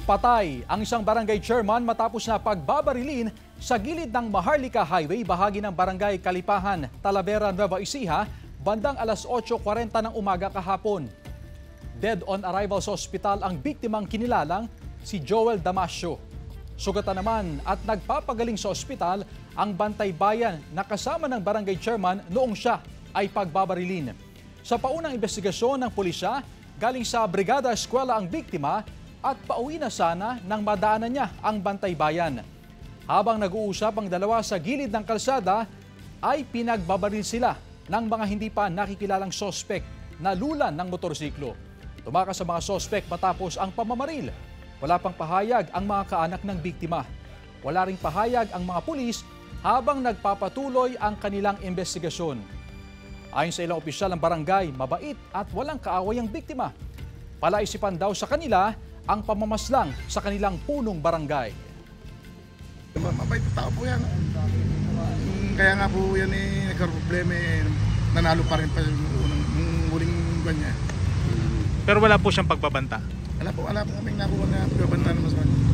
Patay ang isang barangay chairman matapos na pagbabarilin sa gilid ng Maharlika Highway, bahagi ng barangay Kalipahan, Talavera, Nueva Ecija, bandang alas 8:40 ng umaga kahapon. Dead on arrival sa ospital ang biktimang kinilalang si Joel Damasio. Sugatan naman at nagpapagaling sa ospital ang Bantay Bayan na kasama ng barangay chairman noong siya ay pagbabarilin. Sa paunang investigasyon ng pulisya, galing sa Brigada Eskwela ang biktima at pauwi na sana nang madaanan niya ang Bantay Bayan. Habang nag-uusap ang dalawa sa gilid ng kalsada, ay pinagbabaril sila ng mga hindi pa nakikilalang sospek na lulan ng motorsiklo. Tumakas sa mga sospek matapos ang pamamaril. Wala pang pahayag ang mga kaanak ng biktima. Wala ring pahayag ang mga pulis habang nagpapatuloy ang kanilang investigasyon. Ayon sa ilang opisyal ng barangay, mabait at walang kaaway ang biktima. Palaisipan daw sa kanila ang pamamaslang sa kanilang punong barangay. Mabait na tao po yan. Kaya nga po yan nagka-problema nanalo pa rin pa yung huling buwan niya. Pero wala po siyang pagbabanta? Wala po kaming nakuha na pagbabanta naman sa kanya.